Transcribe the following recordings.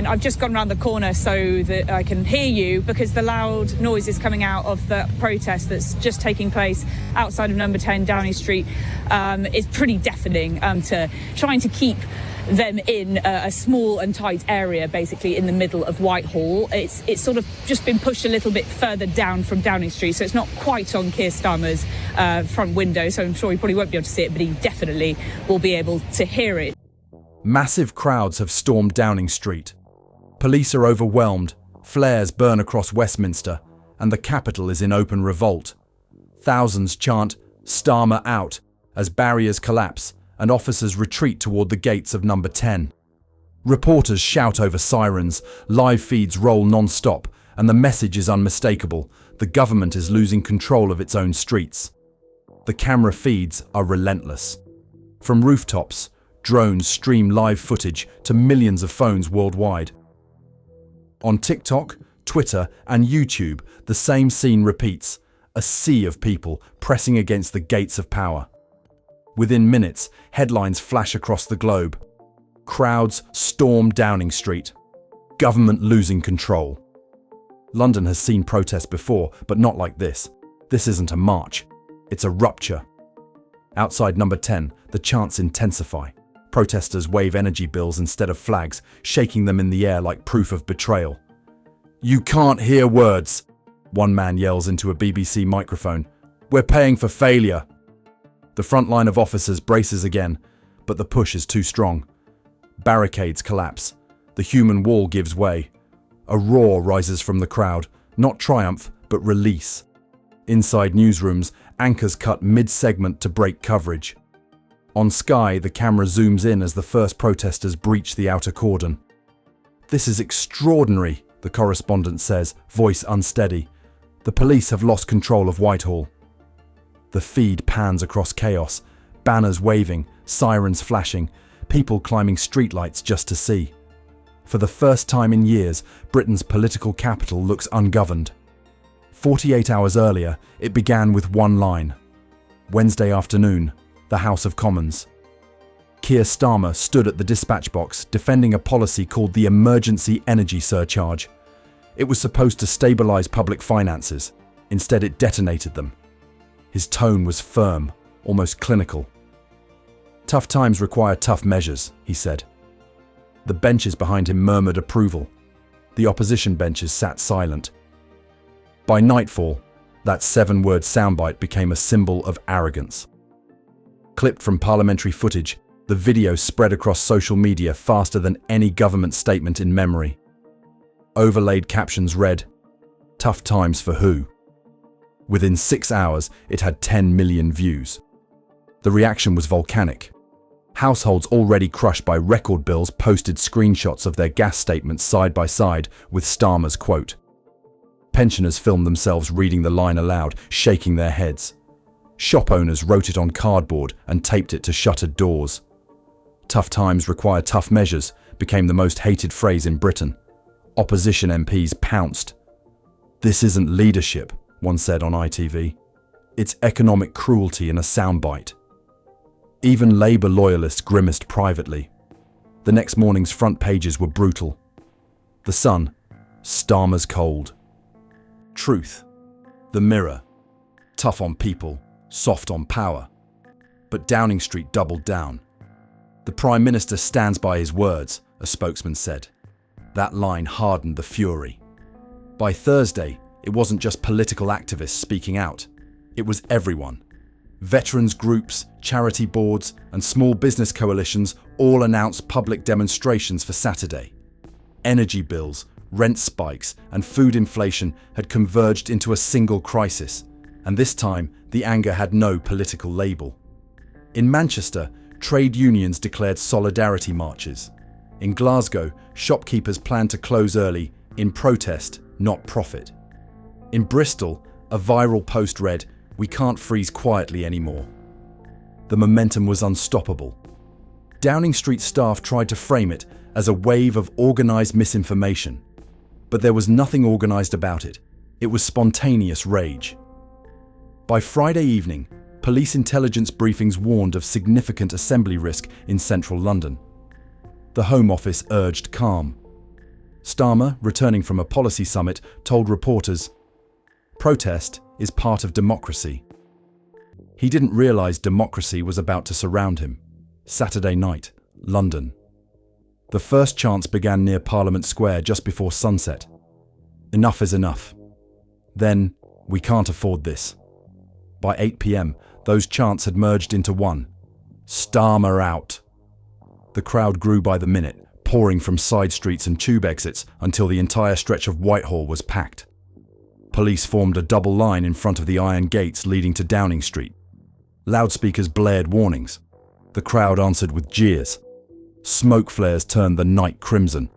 And I've just gone around the corner so that I can hear you, because the loud noise is coming out of the protest that's just taking place outside of number 10 Downing Street. Is pretty deafening, to trying to keep them in a small and tight area, basically in the middle of Whitehall. It's sort of just been pushed a little bit further down from Downing Street, so it's not quite on Keir Starmer's front window, so I'm sure he probably won't be able to see it, but he definitely will be able to hear it. Massive crowds have stormed Downing Street. Police are overwhelmed, flares burn across Westminster, and the capital is in open revolt. Thousands chant "Starmer Out" as barriers collapse and officers retreat toward the gates of number 10. Reporters shout over sirens, live feeds roll non-stop, and the message is unmistakable: the government is losing control of its own streets. The camera feeds are relentless. From rooftops, drones stream live footage to millions of phones worldwide. On TikTok, Twitter, and YouTube, the same scene repeats: a sea of people pressing against the gates of power. Within minutes, headlines flash across the globe. Crowds storm Downing Street. Government losing control. London has seen protests before, but not like this. This isn't a march. It's a rupture. Outside number 10, the chants intensify. Protesters wave energy bills instead of flags, shaking them in the air like proof of betrayal. "You can't hear words," one man yells into a BBC microphone. "We're paying for failure." The front line of officers braces again, but the push is too strong. Barricades collapse. The human wall gives way. A roar rises from the crowd, not triumph, but release. Inside newsrooms, anchors cut mid-segment to break coverage. On Sky, the camera zooms in as the first protesters breach the outer cordon. "This is extraordinary," the correspondent says, voice unsteady. "The police have lost control of Whitehall." The feed pans across chaos, banners waving, sirens flashing, people climbing streetlights just to see. For the first time in years, Britain's political capital looks ungoverned. 48 hours earlier, it began with one line. Wednesday afternoon, the House of Commons. Keir Starmer stood at the dispatch box defending a policy called the Emergency Energy Surcharge. It was supposed to stabilise public finances. Instead, it detonated them. His tone was firm, almost clinical. "Tough times require tough measures," he said. The benches behind him murmured approval. The opposition benches sat silent. By nightfall, that 7-word soundbite became a symbol of arrogance. Clipped from parliamentary footage, the video spread across social media faster than any government statement in memory. Overlaid captions read, "Tough times for who?" Within 6 hours, it had 10 million views. The reaction was volcanic. Households already crushed by record bills posted screenshots of their gas statements side by side with Starmer's quote. Pensioners filmed themselves reading the line aloud, shaking their heads. Shop owners wrote it on cardboard and taped it to shuttered doors. "Tough times require tough measures" became the most hated phrase in Britain. Opposition MPs pounced. "This isn't leadership," one said on ITV. "It's economic cruelty in a soundbite." Even Labour loyalists grimaced privately. The next morning's front pages were brutal. The Sun, Starmer's cold. Truth, The Mirror, tough on people, soft on power. But Downing Street doubled down. "The Prime Minister stands by his words," a spokesman said. That line hardened the fury. By Thursday, it wasn't just political activists speaking out. It was everyone. Veterans groups, charity boards, and small business coalitions all announced public demonstrations for Saturday. Energy bills, rent spikes, and food inflation had converged into a single crisis, and this time the anger had no political label. In Manchester, trade unions declared solidarity marches. In Glasgow, shopkeepers planned to close early in protest, not profit. In Bristol, a viral post read, "We can't freeze quietly anymore." The momentum was unstoppable. Downing Street staff tried to frame it as a wave of organised misinformation. But there was nothing organised about it. It was spontaneous rage. By Friday evening, police intelligence briefings warned of significant assembly risk in central London. The Home Office urged calm. Starmer, returning from a policy summit, told reporters, "Protest is part of democracy." He didn't realise democracy was about to surround him. Saturday night, London. The first chants began near Parliament Square just before sunset. Enough is enough. Then, we can't afford this. By 8 p.m, those chants had merged into one. Starmer out. The crowd grew by the minute, pouring from side streets and tube exits until the entire stretch of Whitehall was packed. Police formed a double line in front of the iron gates leading to Downing Street. Loudspeakers blared warnings. The crowd answered with jeers. Smoke flares turned the night crimson.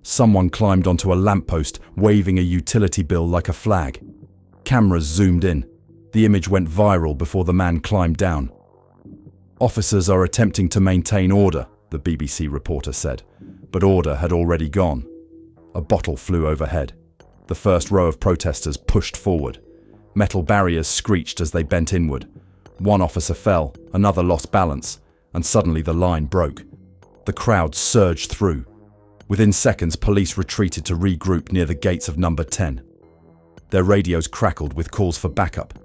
Someone climbed onto a lamppost, waving a utility bill like a flag. Cameras zoomed in. The image went viral before the man climbed down. "Officers are attempting to maintain order," the BBC reporter said, but order had already gone. A bottle flew overhead. The first row of protesters pushed forward. Metal barriers screeched as they bent inward. One officer fell, another lost balance, and suddenly the line broke. The crowd surged through. Within seconds, police retreated to regroup near the gates of number 10. Their radios crackled with calls for backup.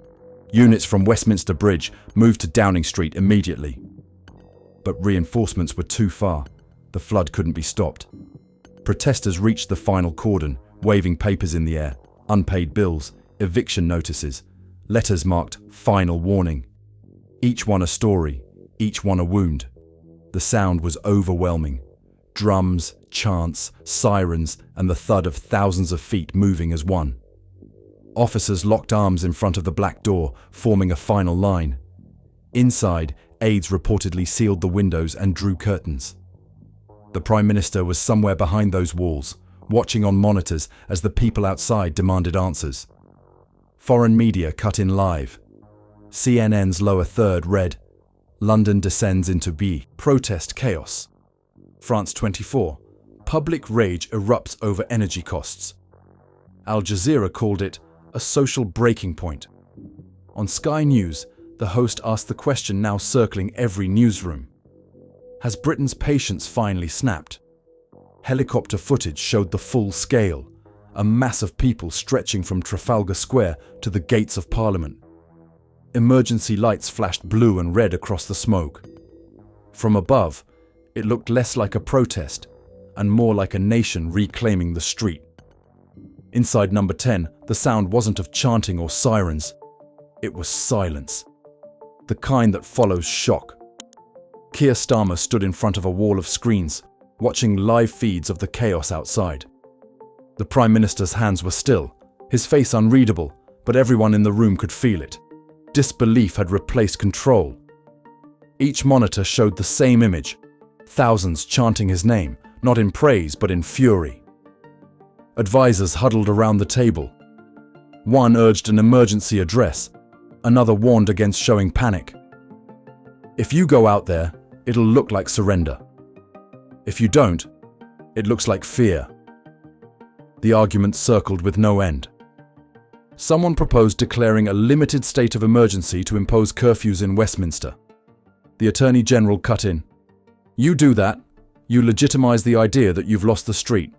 Units from Westminster Bridge moved to Downing Street immediately. But reinforcements were too far. The flood couldn't be stopped. Protesters reached the final cordon, waving papers in the air, unpaid bills, eviction notices, letters marked "Final Warning." Each one a story, each one a wound. The sound was overwhelming. Drums, chants, sirens, and the thud of thousands of feet moving as one. Officers locked arms in front of the black door, forming a final line. Inside, aides reportedly sealed the windows and drew curtains. The Prime Minister was somewhere behind those walls, watching on monitors as the people outside demanded answers. Foreign media cut in live. CNN's lower third read, "London descends into protest chaos." France 24, public rage erupts over energy costs. Al Jazeera called it a social breaking point. On Sky News, the host asked the question now circling every newsroom. Has Britain's patience finally snapped? Helicopter footage showed the full scale, a mass of people stretching from Trafalgar Square to the gates of Parliament. Emergency lights flashed blue and red across the smoke. From above, it looked less like a protest and more like a nation reclaiming the street. Inside number 10, the sound wasn't of chanting or sirens. It was silence. The kind that follows shock. Keir Starmer stood in front of a wall of screens, watching live feeds of the chaos outside. The Prime Minister's hands were still, his face unreadable, but everyone in the room could feel it. Disbelief had replaced control. Each monitor showed the same image, thousands chanting his name, not in praise but in fury. Advisors huddled around the table. One urged an emergency address, another warned against showing panic. If you go out there, it'll look like surrender. If you don't, it looks like fear. The argument circled with no end. Someone proposed declaring a limited state of emergency to impose curfews in Westminster. The Attorney General cut in. You do that, you legitimise the idea that you've lost the street.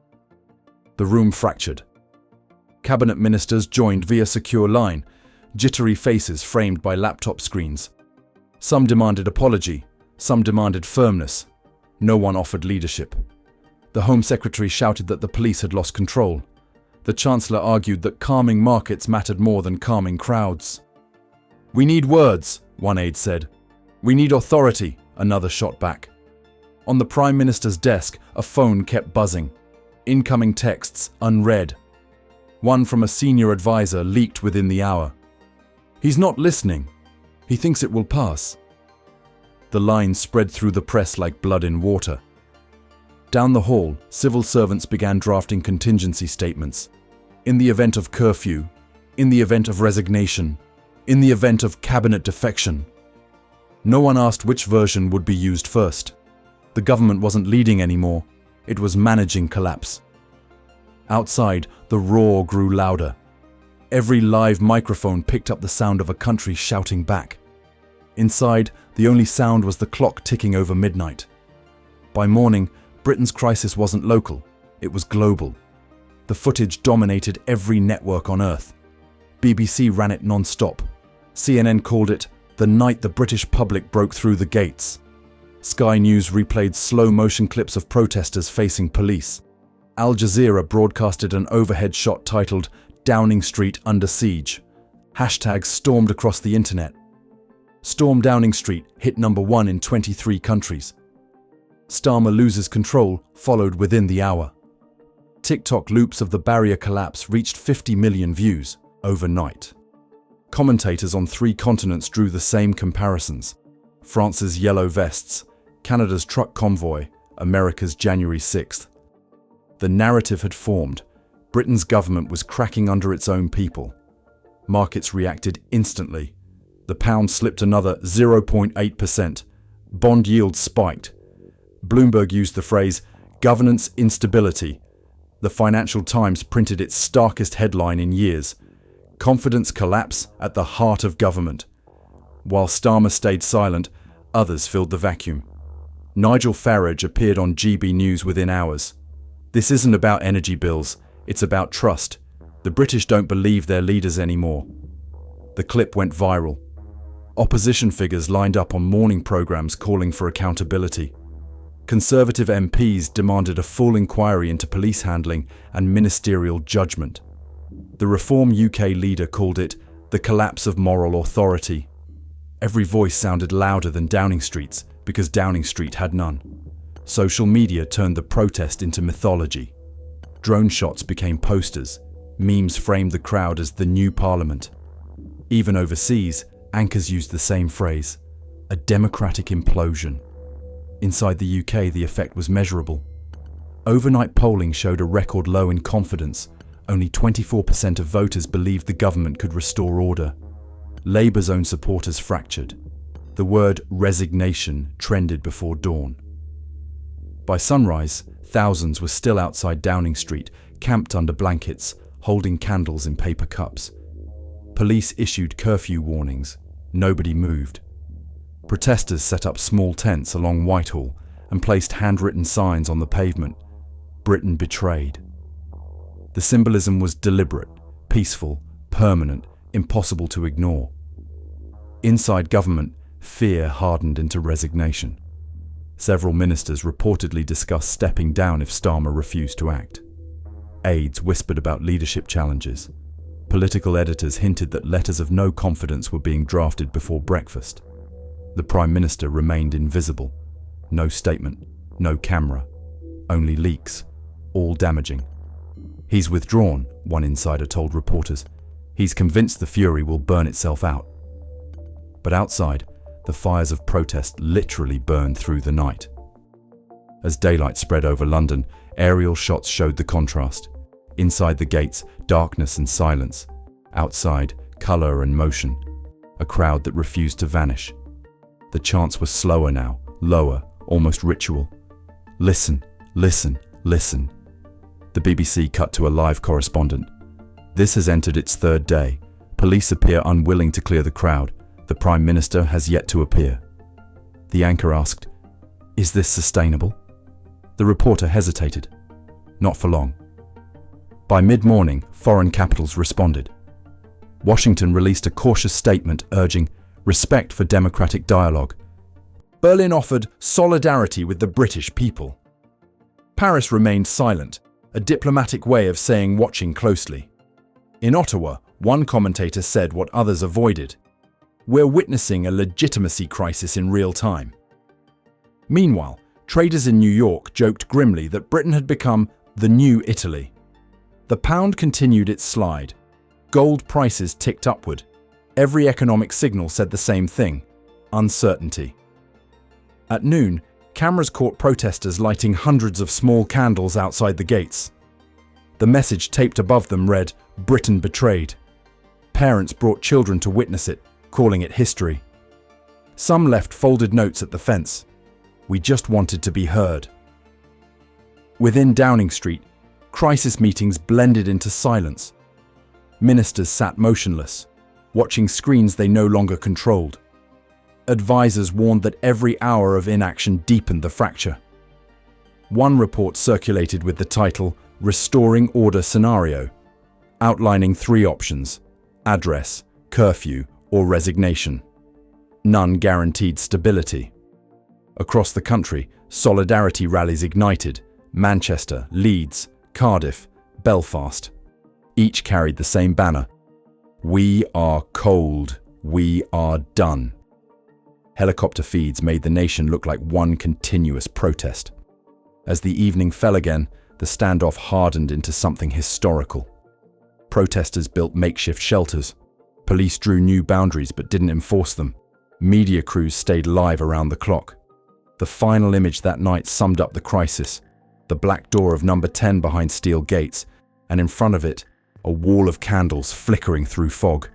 The room fractured. Cabinet ministers joined via secure line, jittery faces framed by laptop screens. Some demanded apology, some demanded firmness. No one offered leadership. The Home Secretary shouted that the police had lost control. The Chancellor argued that calming markets mattered more than calming crowds. "We need words," one aide said. "We need authority," another shot back. On the Prime Minister's desk, a phone kept buzzing. Incoming texts unread. One from a senior advisor leaked within the hour. "He's not listening. He thinks it will pass." The line spread through the press like blood in water. Down the hall, civil servants began drafting contingency statements. In the event of curfew, in the event of resignation, in the event of cabinet defection. No one asked which version would be used first. The government wasn't leading anymore. It was managing collapse. Outside, the roar grew louder. Every live microphone picked up the sound of a country shouting back. Inside, the only sound was the clock ticking over midnight. By morning, Britain's crisis wasn't local. It was global. The footage dominated every network on Earth. BBC ran it non-stop. CNN called it the night the British public broke through the gates. Sky News replayed slow-motion clips of protesters facing police. Al Jazeera broadcasted an overhead shot titled "Downing Street Under Siege." Hashtags stormed across the internet. "Storm Downing Street" hit #1 in 23 countries. "Starmer loses control" followed within the hour. TikTok loops of the barrier collapse reached 50 million views overnight. Commentators on 3 continents drew the same comparisons. France's yellow vests, Canada's truck convoy, America's January 6th. The narrative had formed. Britain's government was cracking under its own people. Markets reacted instantly. The pound slipped another 0.8%. Bond yields spiked. Bloomberg used the phrase, "governance instability." The Financial Times printed its starkest headline in years, "Confidence collapse at the heart of government." While Starmer stayed silent, others filled the vacuum. Nigel Farage appeared on GB News within hours. "This isn't about energy bills, it's about trust. The British don't believe their leaders anymore." The clip went viral. Opposition figures lined up on morning programmes calling for accountability. Conservative MPs demanded a full inquiry into police handling and ministerial judgment. The Reform UK leader called it the collapse of moral authority. Every voice sounded louder than Downing Street's because Downing Street had none. Social media turned the protest into mythology. Drone shots became posters. Memes framed the crowd as the new parliament. Even overseas, anchors used the same phrase, a democratic implosion. Inside the UK, the effect was measurable. Overnight polling showed a record low in confidence. Only 24% of voters believed the government could restore order. Labour's own supporters fractured. The word resignation trended before dawn. By sunrise, thousands were still outside Downing Street, camped under blankets, holding candles in paper cups. Police issued curfew warnings. Nobody moved. Protesters set up small tents along Whitehall and placed handwritten signs on the pavement. "Britain betrayed." The symbolism was deliberate, peaceful, permanent, impossible to ignore. Inside government, fear hardened into resignation. Several ministers reportedly discussed stepping down if Starmer refused to act. Aides whispered about leadership challenges. Political editors hinted that letters of no confidence were being drafted before breakfast. The Prime Minister remained invisible. No statement, no camera, only leaks, all damaging. "He's withdrawn," one insider told reporters. "He's convinced the fury will burn itself out." But outside, the fires of protest literally burned through the night. As daylight spread over London, aerial shots showed the contrast. Inside the gates, darkness and silence. Outside, colour and motion. A crowd that refused to vanish. The chants were slower now, lower, almost ritual. "Listen, listen, listen." The BBC cut to a live correspondent. "This has entered its 3rd day. Police appear unwilling to clear the crowd. The Prime Minister has yet to appear." The anchor asked, "Is this sustainable?" The reporter hesitated. Not for long. By mid-morning, foreign capitals responded. Washington released a cautious statement urging respect for democratic dialogue. Berlin offered solidarity with the British people. Paris remained silent, a diplomatic way of saying watching closely. In Ottawa, one commentator said what others avoided. "We're witnessing a legitimacy crisis in real time." Meanwhile, traders in New York joked grimly that Britain had become the new Italy. The pound continued its slide. Gold prices ticked upward. Every economic signal said the same thing: uncertainty. At noon, cameras caught protesters lighting hundreds of small candles outside the gates. The message taped above them read, "Britain betrayed." Parents brought children to witness it, calling it history. Some left folded notes at the fence. "We just wanted to be heard." Within Downing Street, crisis meetings blended into silence. Ministers sat motionless, watching screens they no longer controlled. Advisors warned that every hour of inaction deepened the fracture. One report circulated with the title Restoring Order Scenario, outlining 3 options: address, curfew, or resignation. None guaranteed stability. Across the country, solidarity rallies ignited: Manchester, Leeds, Cardiff, Belfast. Each carried the same banner: "We are cold, we are done." Helicopter feeds made the nation look like one continuous protest. As the evening fell again, the standoff hardened into something historical. Protesters built makeshift shelters. Police drew new boundaries but didn't enforce them. Media crews stayed live around the clock. The final image that night summed up the crisis: the black door of number 10 behind steel gates, and in front of it, a wall of candles flickering through fog.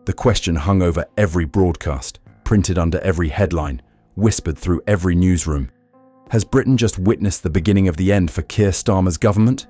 The question hung over every broadcast, printed under every headline, whispered through every newsroom. Has Britain just witnessed the beginning of the end for Keir Starmer's government?